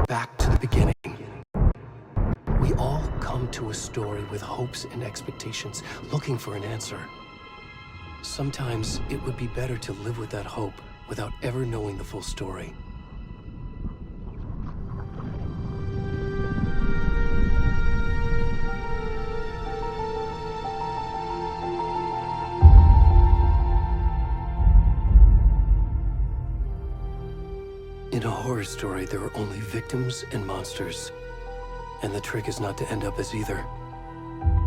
Back to the beginning. We all come to a story with hopes and expectations, looking for an answer. Sometimes it would be better to live with that hope without ever knowing the full story. In a horror story, there are only victims and monsters. And the trick is not to end up as either.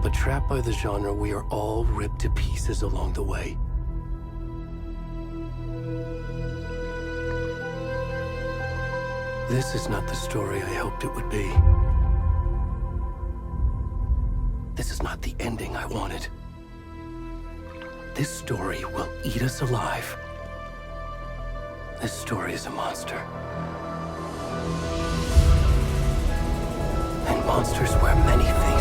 But trapped by the genre, we are all ripped to pieces along the way. This is not the story I hoped it would be. This is not the ending I wanted. This story will eat us alive. This story is a monster. And monsters wear many faces.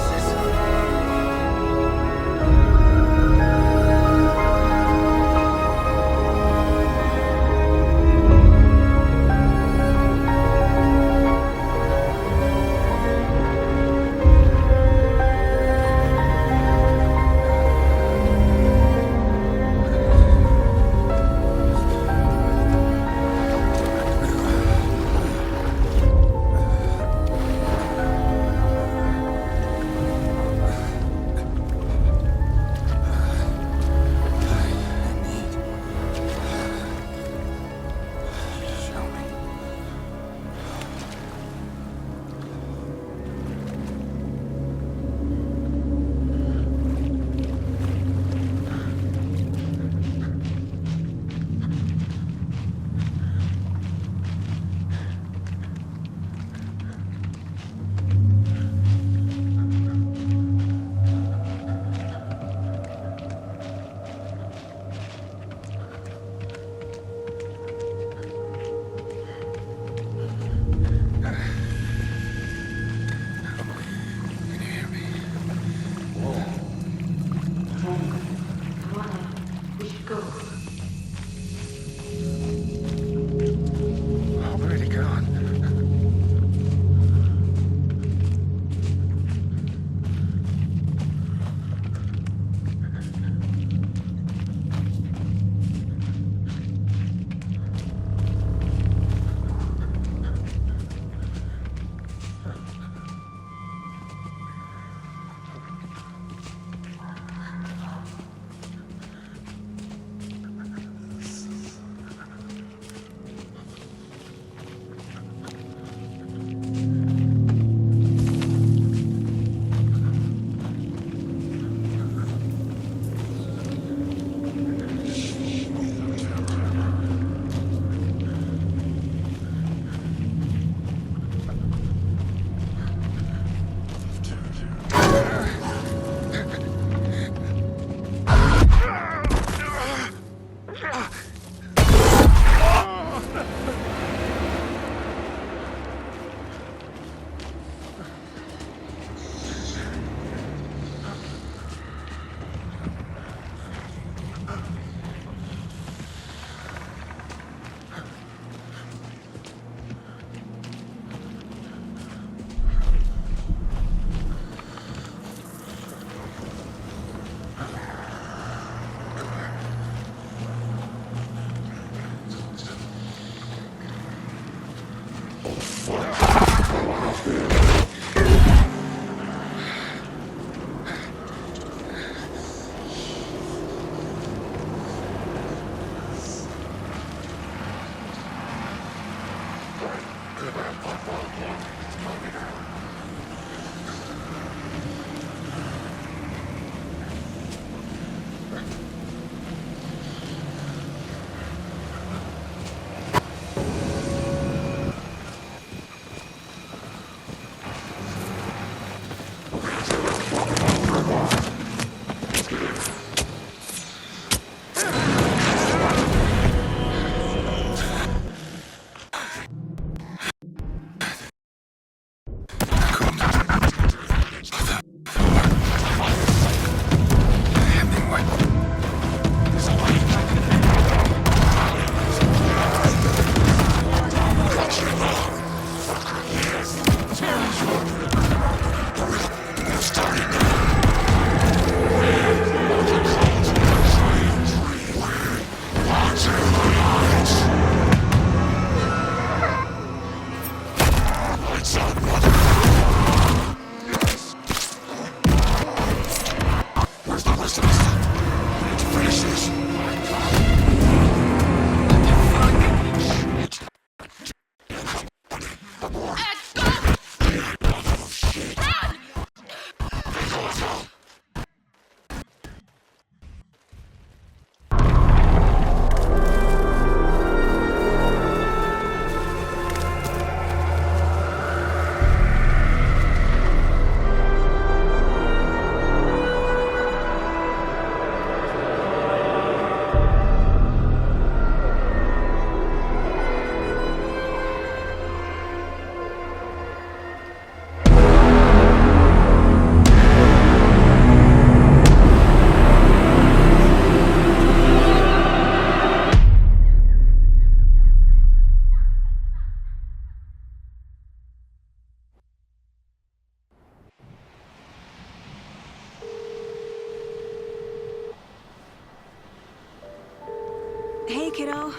Hey, kiddo.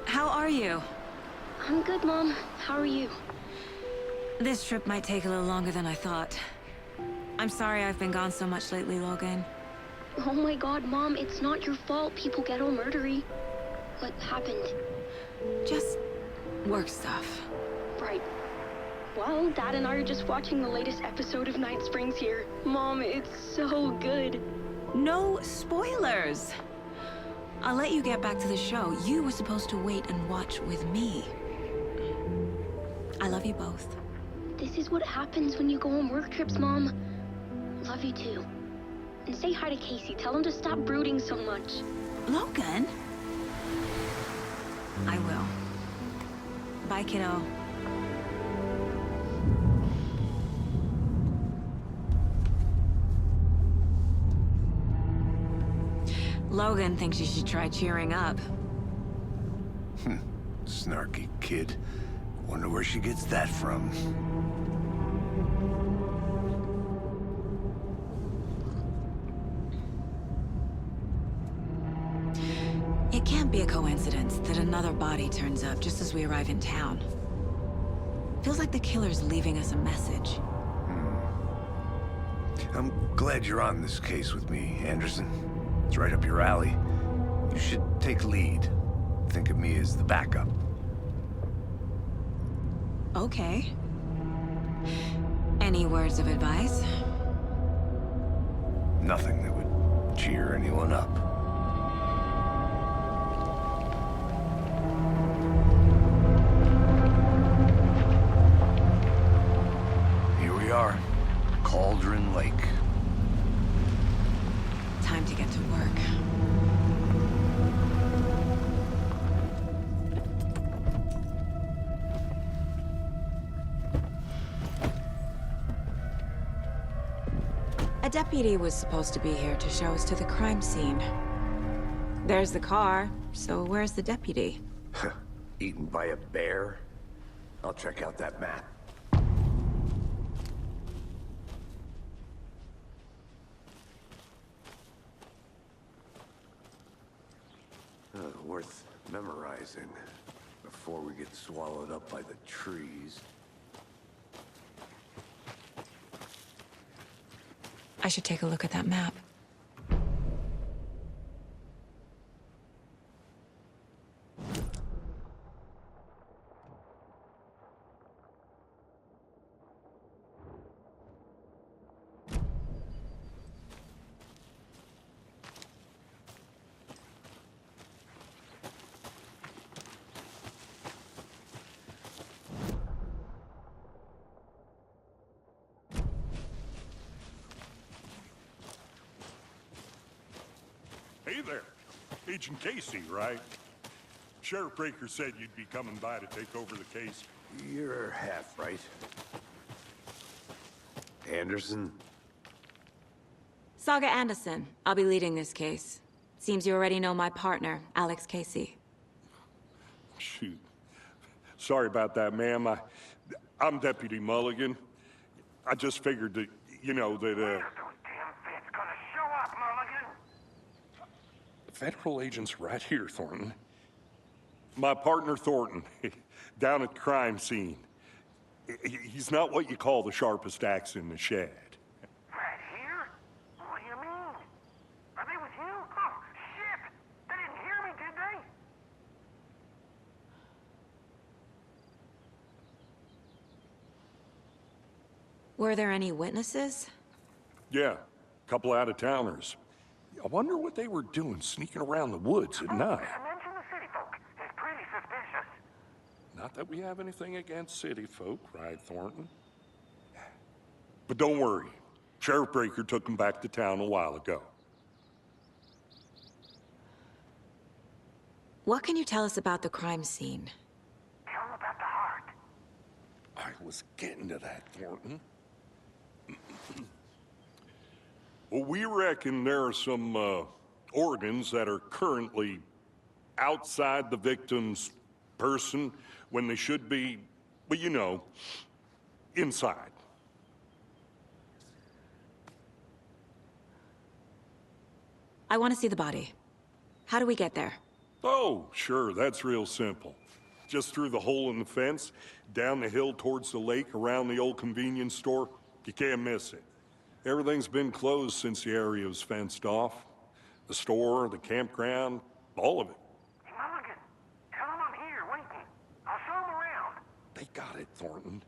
How are you? I'm good, Mom. How are you? This trip might take a little longer than I thought. I'm sorry I've been gone so much lately, Logan. Oh my god, Mom, it's not your fault people get all murdery. What happened? Just work stuff. Right. Well, Dad and I are just watching the latest episode of Night Springs here. Mom, it's so good. No spoilers! I'll let you get back to the show. You were supposed to wait and watch with me. I love you both. This is what happens when you go on work trips, Mom. Love you too. And say hi to Casey. Tell him to stop brooding so much. Logan? I will. Bye, kiddo. Logan thinks you should try cheering up. Snarky kid. Wonder where she gets that from. It can't be a coincidence that another body turns up just as we arrive in town. Feels like the killer's leaving us a message. I'm glad you're on this case with me, Anderson. It's right up your alley. You should take lead. Think of me as the backup. Okay. Any words of advice? Nothing that would cheer anyone up. Here we are. Cauldron Lake. Time to get to work. A deputy was supposed to be here to show us to the crime scene. There's the car, so where's the deputy? Eaten by a bear? I'll check out that map. Worth memorizing before we get swallowed up by the trees. I should take a look at that map. Hey there, Agent Casey, right? Sheriff Breaker said you'd be coming by to take over the case. You're half right. Anderson? Saga Anderson. I'll be leading this case. Seems you already know my partner, Alex Casey. Shoot. Sorry about that, ma'am. I'm Deputy Mulligan. I just figured that, you know, that, Those damn feds gonna show up, Mulligan? Federal agent's right here, Thornton. My partner, Thornton, down at the crime scene. He's not what you call the sharpest axe in the shed. Right here? What do you mean? Are they with you? Oh, shit! They didn't hear me, did they? Were there any witnesses? Yeah, a couple out-of-towners. I wonder what they were doing sneaking around the woods at night. Mention the city folk. It's pretty suspicious. Not that we have anything against city folk, right, Thornton? But don't worry. Sheriff Breaker took them back to town a while ago. What can you tell us about the crime scene? Tell them about the heart. I was getting to that, Thornton. Well, we reckon there are some organs that are currently outside the victim's person when they should be, well, you know, inside. I want to see the body. How do we get there? Oh, sure, that's real simple. Just through the hole in the fence, down the hill towards the lake, around the old convenience store. You can't miss it. Everything's been closed since the area was fenced off. The store, the campground, all of it. Hey, Mulligan, tell them I'm here waiting. I'll show them around. They got it, Thornton.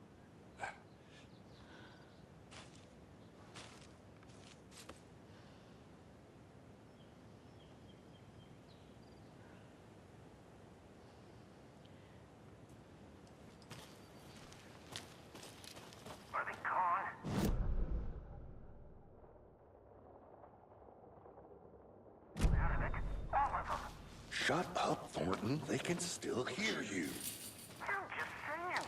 Are they gone? Out of it. All of them. Shut up, Thornton. They can still hear you. I'm just saying.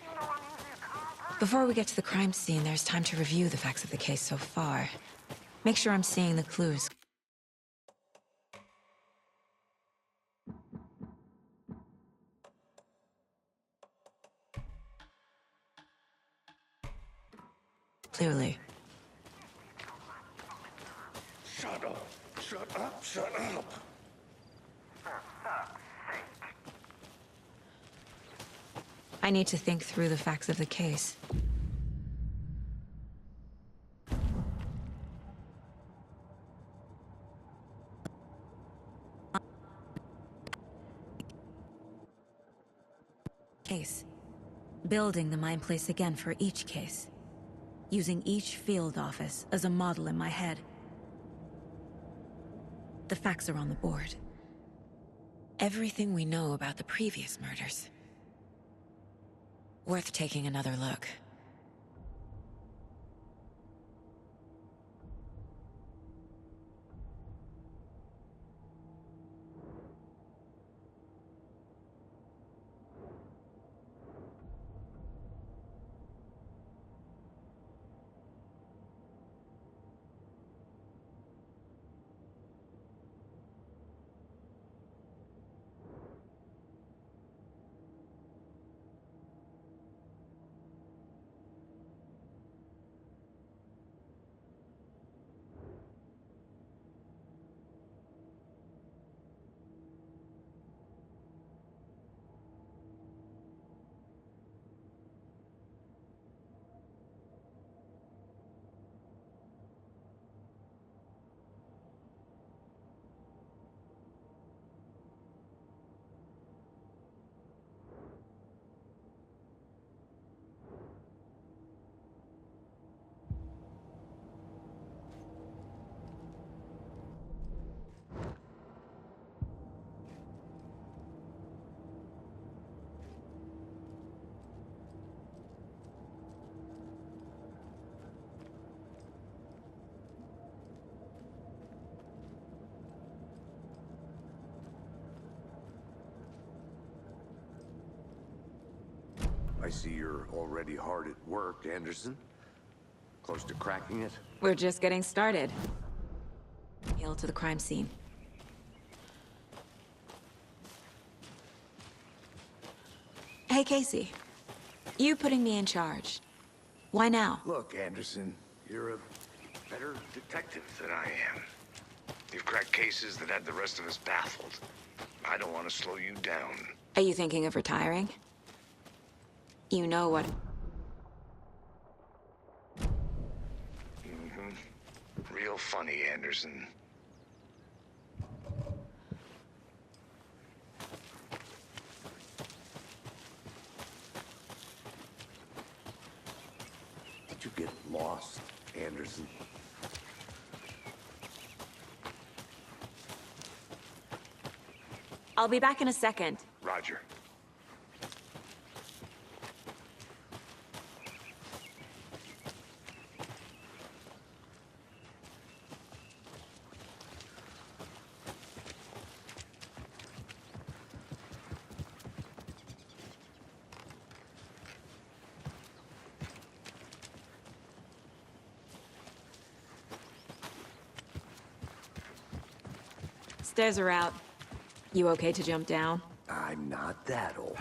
You know I'm using a compass. Before we get to the crime scene, there's time to review the facts of the case so far. Make sure I'm seeing the clues. Clearly. Shut up. Shut up. Shut up. For fuck's sake. I need to think through the facts of the case. Case. Building the mine place again for each case. Using each field office as a model in my head. The facts are on the board. Everything we know about the previous murders. Worth taking another look. I see you're already hard at work, Anderson. Close to cracking it? We're just getting started. Hail to the crime scene. Hey, Casey. You putting me in charge. Why now? Look, Anderson, you're a better detective than I am. You've cracked cases that had the rest of us baffled. I don't want to slow you down. Are you thinking of retiring? You know what... Real funny, Anderson. Did you get lost, Anderson? I'll be back in a second. Roger. Stairs are out. You okay to jump down? I'm not that old.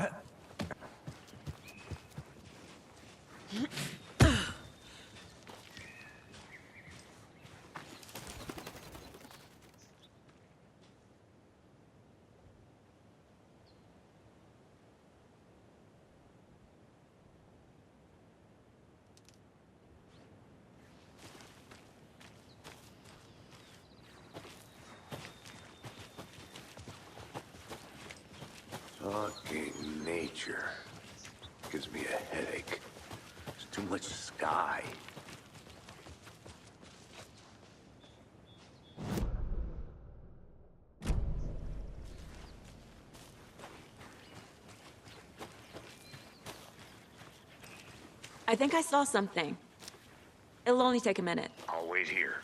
Fucking nature. Gives me a headache. There's too much sky. I think I saw something. It'll only take a minute. I'll wait here.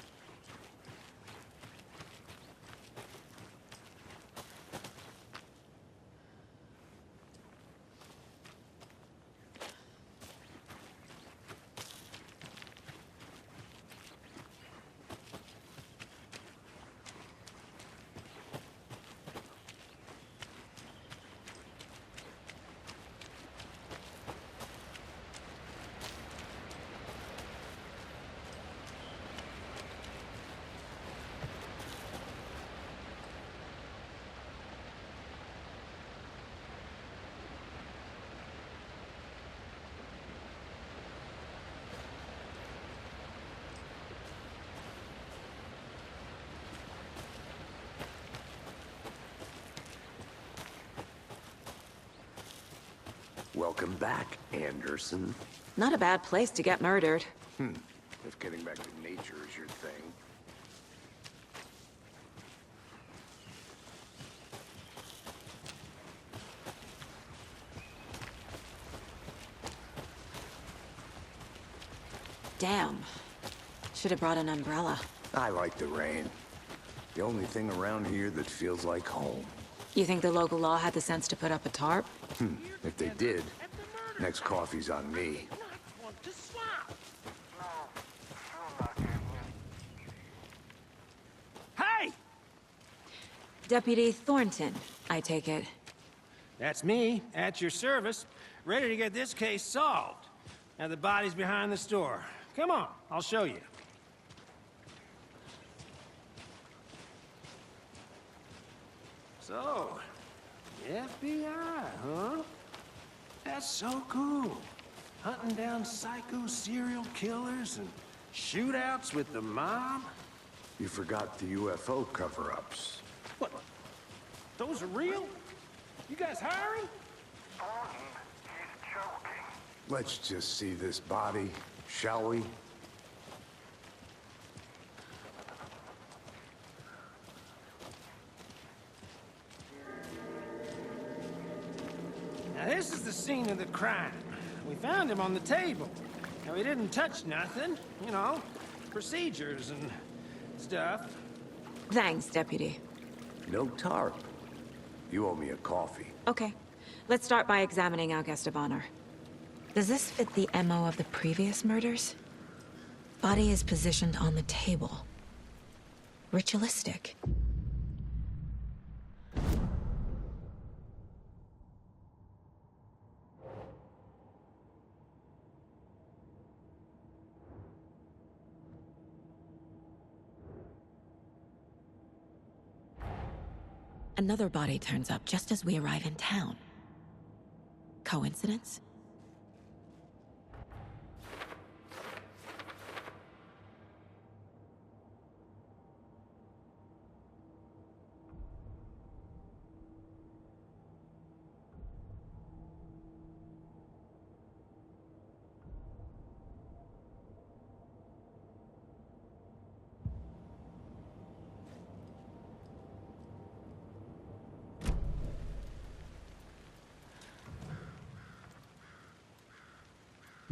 Welcome back, Anderson. Not a bad place to get murdered. If getting back to nature is your thing. Damn. Should have brought an umbrella. I like the rain. The only thing around here that feels like home. You think the local law had the sense to put up a tarp? If they did, next coffee's on me. Hey! Deputy Thornton, I take it. That's me, at your service, ready to get this case solved. Now the body's behind the store. Come on, I'll show you. So, FBI, huh? That's so cool. Hunting down psycho serial killers and shootouts with the mob. You forgot the UFO cover-ups. What? Those are real? You guys hiring? Thornton, he's joking. Let's just see this body, shall we? Now this is the scene of the crime. We found him on the table. Now he didn't touch nothing, you know, procedures and stuff. Thanks, Deputy. No tarp. You owe me a coffee. Okay. Let's start by examining our guest of honor. Does this fit the MO of the previous murders? Body is positioned on the table. Ritualistic. Another body turns up just as we arrive in town. Coincidence?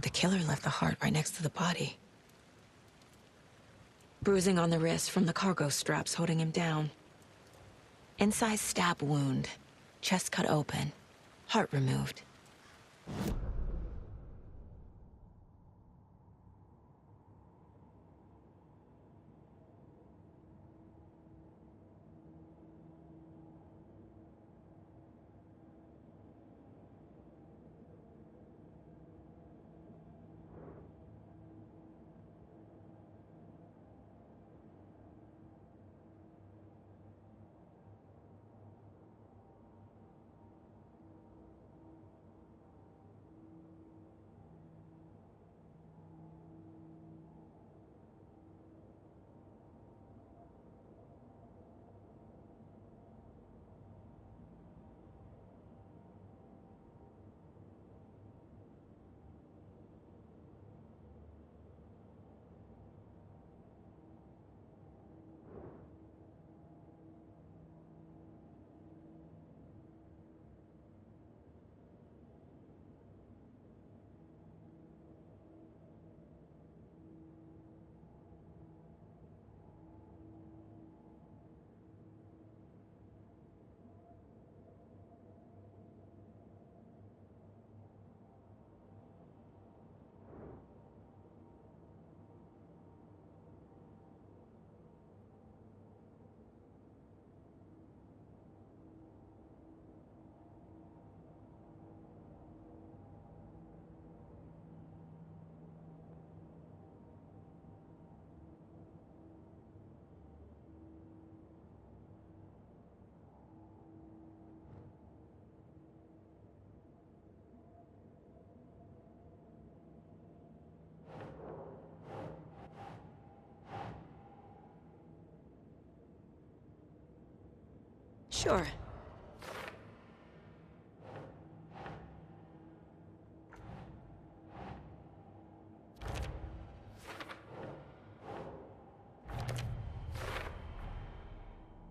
The killer left the heart right next to the body. Bruising on the wrist from the cargo straps holding him down. Incised stab wound. Chest cut open. Heart removed. Sure.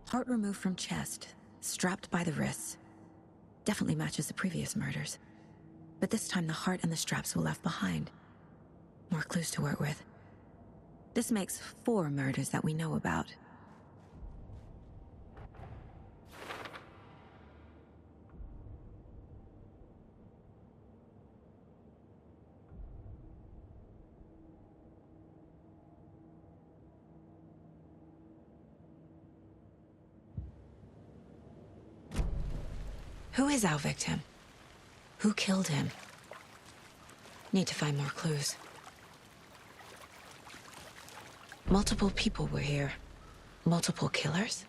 Heart removed from chest, strapped by the wrists. Definitely matches the previous murders. But this time the heart and the straps were left behind. More clues to work with. This makes 4 murders that we know about. Who is our victim? Who killed him? Need to find more clues. Multiple people were here. Multiple killers?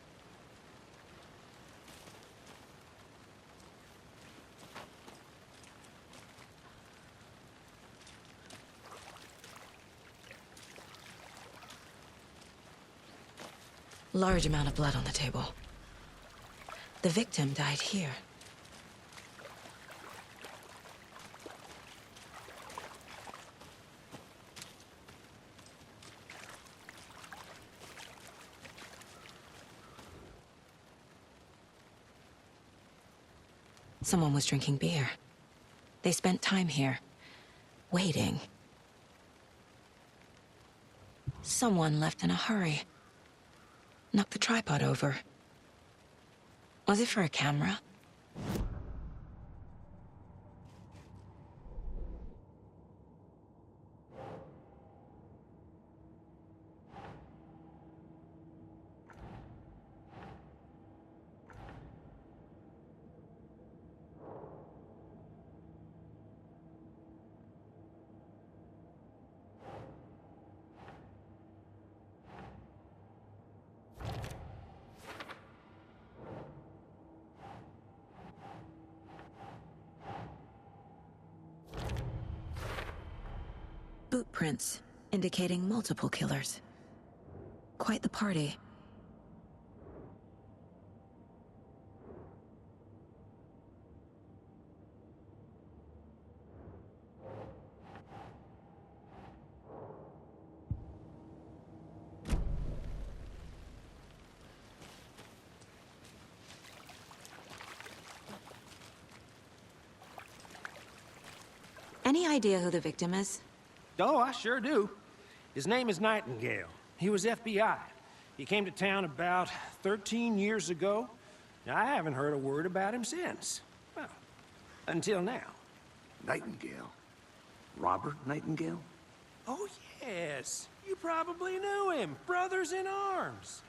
Large amount of blood on the table. The victim died here. Someone was drinking beer. They spent time here, waiting. Someone left in a hurry. Knocked the tripod over. Was it for a camera? Boot prints, indicating multiple killers. Quite the party. Any idea who the victim is? Oh, I sure do. His name is Nightingale. He was FBI. He came to town about 13 years ago. Now, I haven't heard a word about him since. Well, until now. Nightingale? Robert Nightingale? Oh, yes. You probably knew him. Brothers in arms.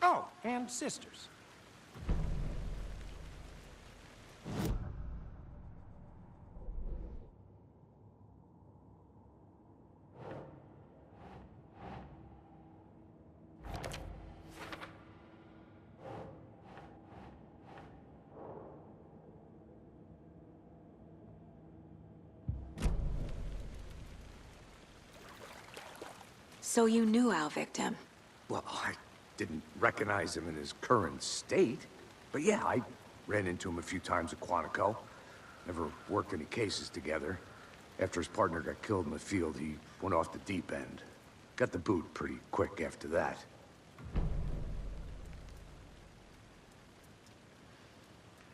Oh, and sisters. So you knew our victim? Well, I didn't recognize him in his current state. But yeah, I ran into him a few times at Quantico. Never worked any cases together. After his partner got killed in the field, he went off the deep end. Got the boot pretty quick after that.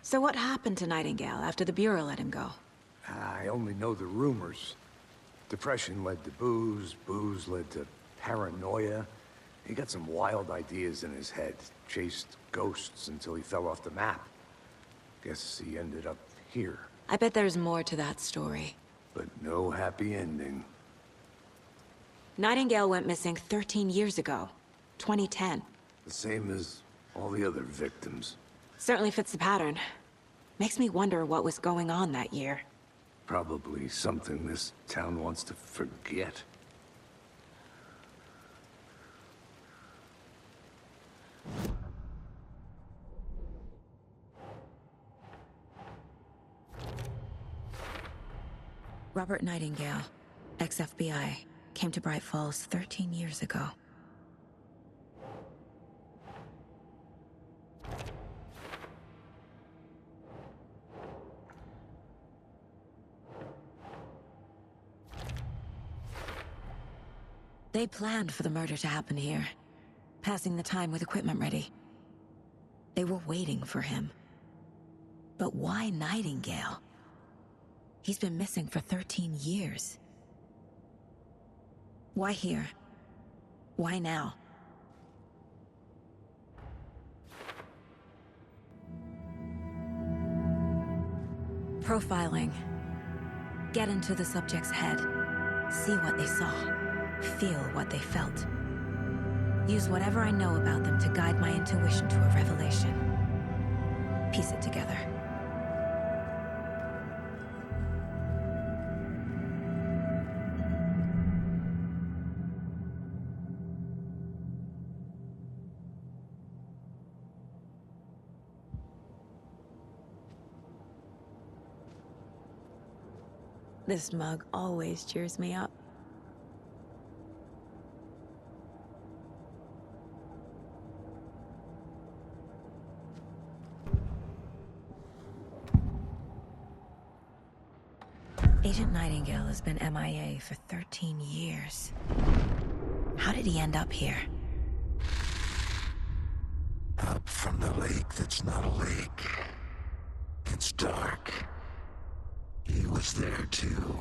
So what happened to Nightingale after the Bureau let him go? I only know the rumors. Depression led to booze, booze led to paranoia. He got some wild ideas in his head, chased ghosts until he fell off the map. Guess he ended up here. I bet there's more to that story. But no happy ending. Nightingale went missing 13 years ago, 2010. The same as all the other victims. Certainly fits the pattern. Makes me wonder what was going on that year. Probably something this town wants to forget. Robert Nightingale, ex-FBI, came to Bright Falls 13 years ago. They planned for the murder to happen here, passing the time with equipment ready. They were waiting for him. But why Nightingale? He's been missing for 13 years. Why here? Why now? Profiling. Get into the subject's head. See what they saw. Feel what they felt. Use whatever I know about them to guide my intuition to a revelation. Piece it together. This mug always cheers me up. Agent Nightingale has been MIA for 13 years. How did he end up here? Up from the lake that's not a lake. It's dark. He was there too.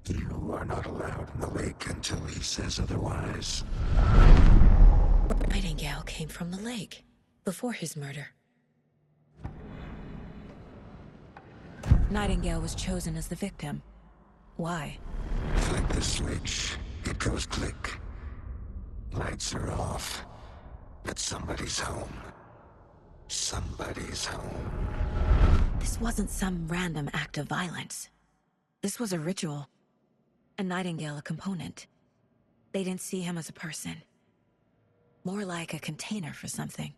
You are not allowed in the lake until he says otherwise. Nightingale came from the lake, before his murder. Nightingale was chosen as the victim. Why? Flick the switch, it goes click. Lights are off, but somebody's home. Somebody's home. This wasn't some random act of violence. This was a ritual. And Nightingale a component. They didn't see him as a person. More like a container for something.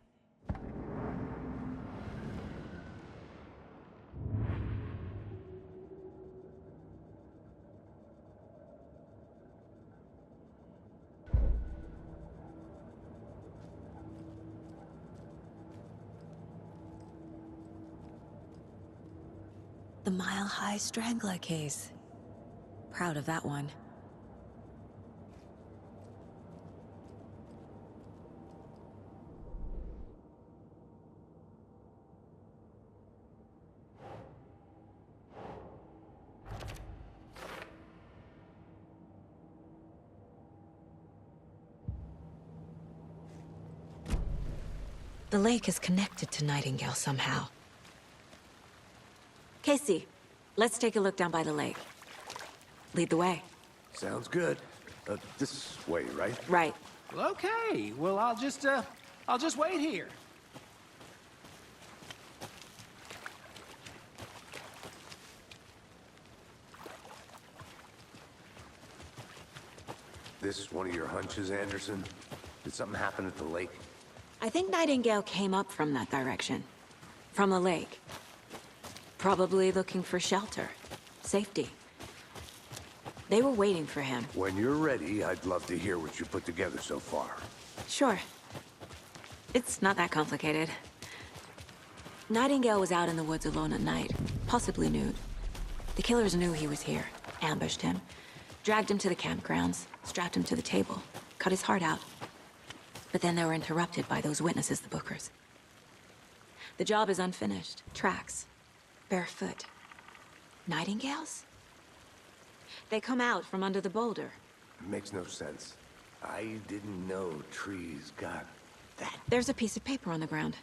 The mile-high strangler case. Proud of that one. The lake is connected to Nightingale somehow. Casey, let's take a look down by the lake. Lead the way. Sounds good. This way, right? Right. Well, okay. Well, I'll just wait here. This one of your hunches, Anderson? Did something happen at the lake? I think Nightingale came up from that direction. From the lake. Probably looking for shelter. Safety. They were waiting for him. When you're ready, I'd love to hear what you put together so far. Sure. It's not that complicated. Nightingale was out in the woods alone at night, possibly nude. The killers knew he was here, ambushed him, dragged him to the campgrounds, strapped him to the table, cut his heart out. But then they were interrupted by those witnesses, the Bookers. The job is unfinished. Tracks. Barefoot. Nightingales? They come out from under the boulder. Makes no sense. I didn't know trees got that. There's a piece of paper on the ground.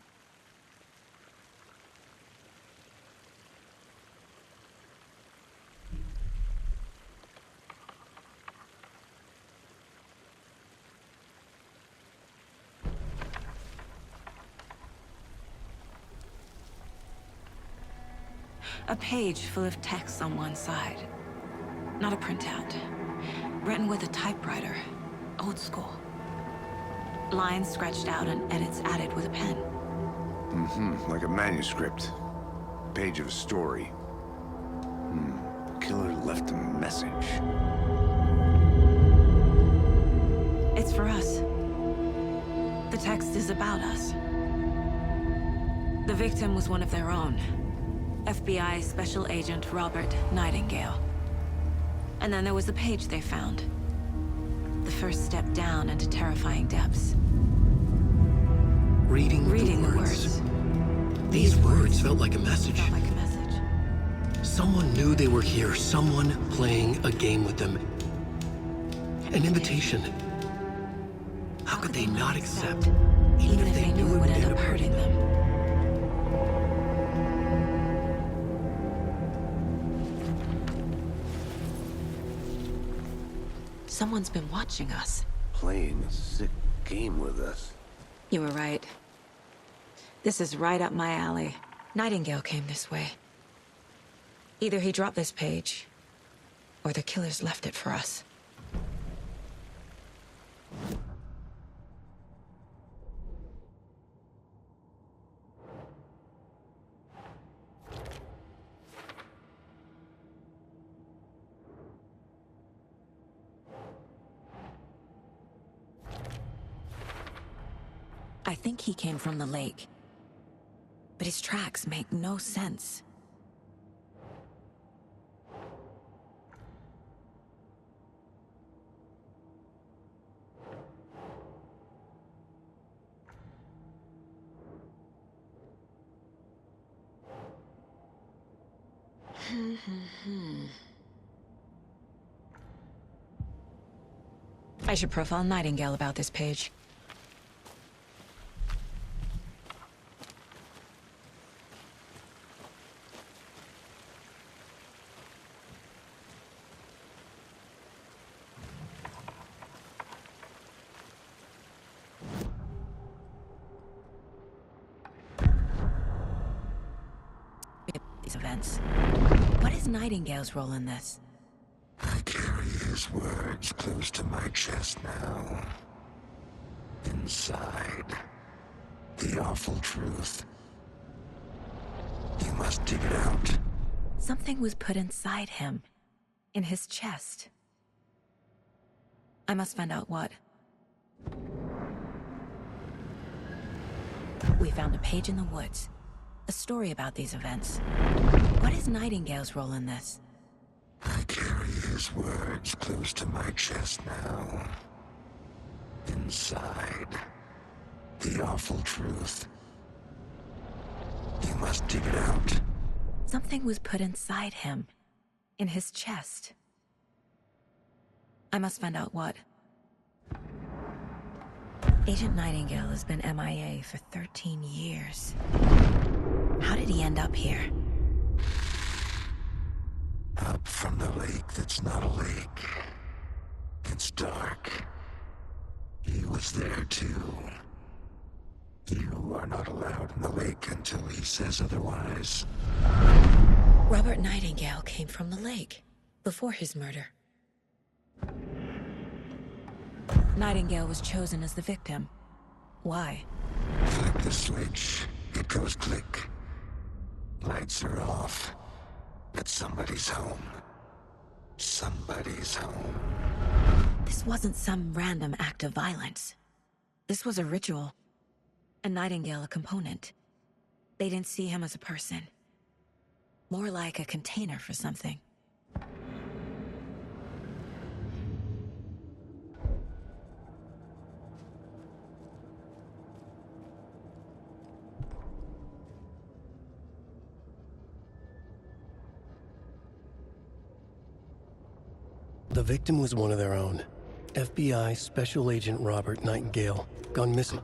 A page full of text on one side. Not a printout. Written with a typewriter. Old school. Lines scratched out and edits added with a pen. Mm-hmm, like a manuscript. Page of a story. Killer left a message. It's for us. The text is about us. The victim was one of their own. FBI Special Agent Robert Nightingale. And then there was the page they found. The first step down into terrifying depths. Reading the words. These words felt like a message. Felt like a message. Someone knew they were here, someone playing a game with them. An invitation. How could they not accept, even if they knew it would end up hurting them? Someone's been watching us. Playing a sick game with us. You were right. This is right up my alley. Nightingale came this way. Either he dropped this page, or the killers left it for us. I think he came from the lake. But his tracks make no sense. I should profile Nightingale about this page. These events. What is Nightingale's role in this? I carry his words close to my chest now. Inside, the awful truth. You must dig it out. Something was put inside him. In his chest. I must find out what. We found a page in the woods. A story about these events. What is Nightingale's role in this? I carry his words close to my chest now. Inside, the awful truth. You must dig it out. Something was put inside him. In his chest. I must find out what. Agent Nightingale has been MIA for 13 years. How did he end up here? Up from the lake that's not a lake. It's dark. He was there too. You are not allowed in the lake until he says otherwise. Robert Nightingale came from the lake, before his murder. Nightingale was chosen as the victim. Why? Flip the switch, it goes click. Lights are off. But somebody's home. Somebody's home. This wasn't some random act of violence. This was a ritual. And Nightingale a component. They didn't see him as a person. More like a container for something. The victim was one of their own. FBI Special Agent Robert Nightingale, gone missing.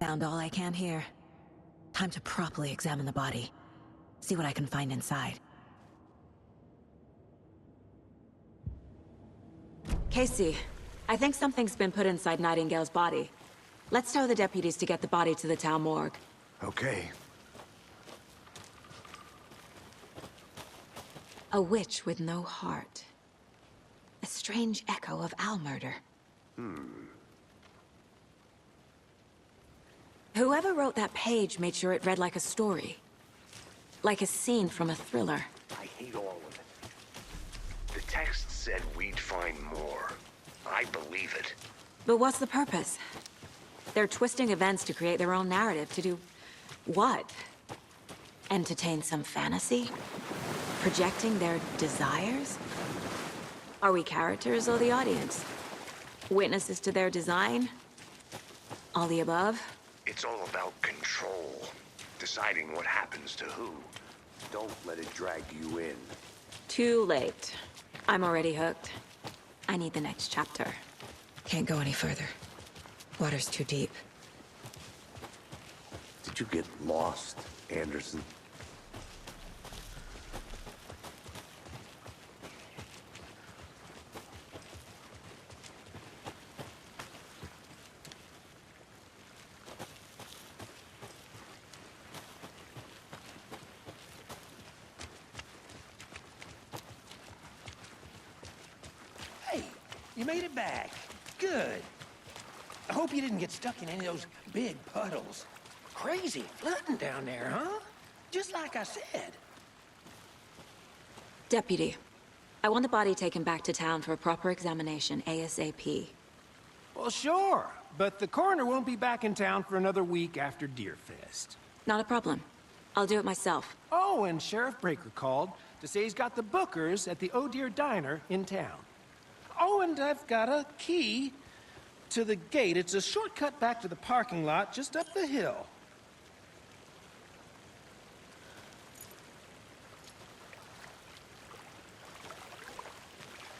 Found all I can here. Time to properly examine the body. See what I can find inside. Casey, I think something's been put inside Nightingale's body. Let's tell the deputies to get the body to the town morgue. Okay. A witch with no heart. A strange echo of Al murder. Whoever wrote that page made sure it read like a story. Like a scene from a thriller. I hate all of it. The text said we'd find more. I believe it. But what's the purpose? They're twisting events to create their own narrative to do... what? Entertain some fantasy? Projecting their desires? Are we characters or the audience? Witnesses to their design? All the above? It's all about control. Deciding what happens to who. Don't let it drag you in. Too late. I'm already hooked. I need the next chapter. Can't go any further. Water's too deep. Did you get lost, Anderson? You made it back. Good. I hope you didn't get stuck in any of those big puddles. Crazy flooding down there, huh? Just like I said. Deputy, I want the body taken back to town for a proper examination, ASAP. Well, sure. But the coroner won't be back in town for another week after Deerfest. Not a problem. I'll do it myself. Oh, and Sheriff Breaker called to say he's got the bookers at the Oh Dear Diner in town. Oh, and I've got a key to the gate. It's a shortcut back to the parking lot just up the hill.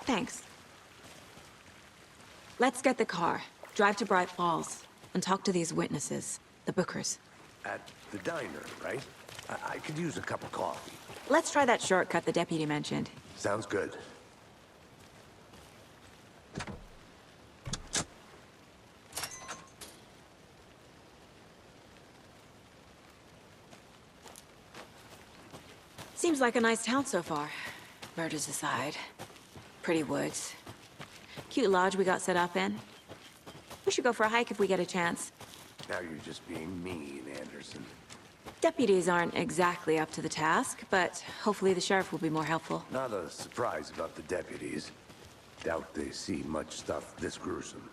Thanks. Let's get the car, drive to Bright Falls, and talk to these witnesses, the bookers. At the diner, right? I could use a cup of coffee. Let's try that shortcut the deputy mentioned. Sounds good. Seems like a nice town so far. Murders aside. Pretty woods. Cute lodge we got set up in. We should go for a hike if we get a chance. Now you're just being mean, Anderson. Deputies aren't exactly up to the task, but hopefully the sheriff will be more helpful. Not a surprise about the deputies. Doubt they see much stuff this gruesome.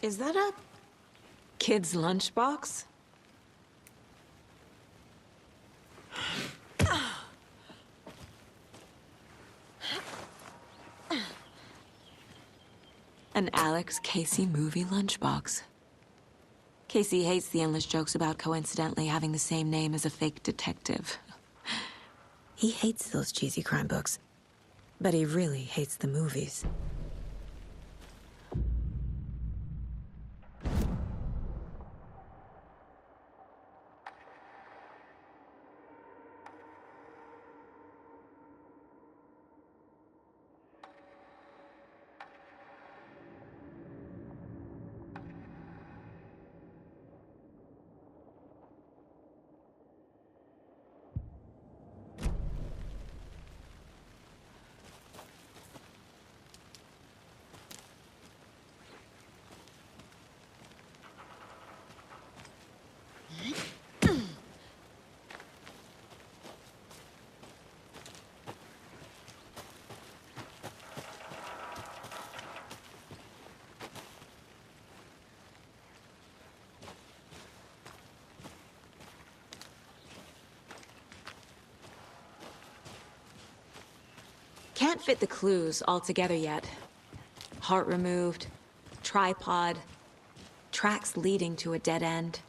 Is that a kid's lunchbox? An Alex Casey movie lunchbox. Casey hates the endless jokes about coincidentally having the same name as a fake detective. He hates those cheesy crime books, but he really hates the movies. Can't fit the clues all together yet. Heart removed, tripod, tracks leading to a dead end.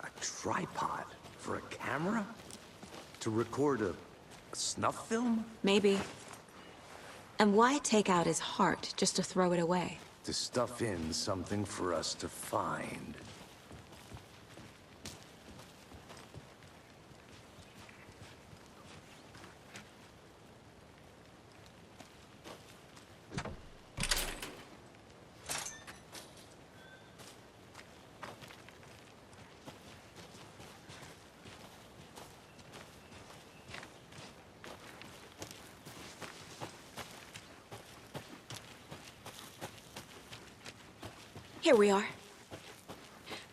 A tripod? For a camera? To record a snuff film? Maybe. And why take out his heart just to throw it away? To stuff in something for us to find. Here we are.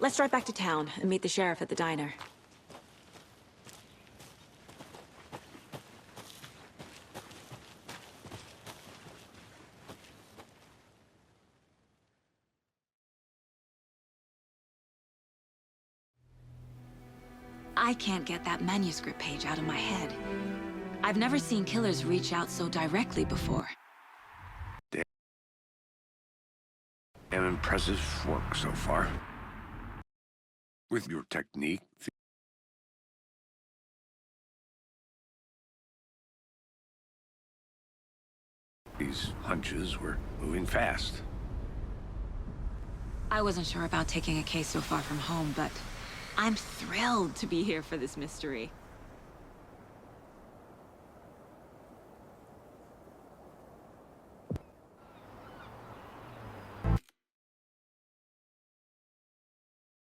Let's drive back to town and meet the sheriff at the diner. I can't get that manuscript page out of my head. I've never seen killers reach out so directly before. An impressive work so far. With your technique, these hunches were moving fast. I wasn't sure about taking a case so far from home, but I'm thrilled to be here for this mystery.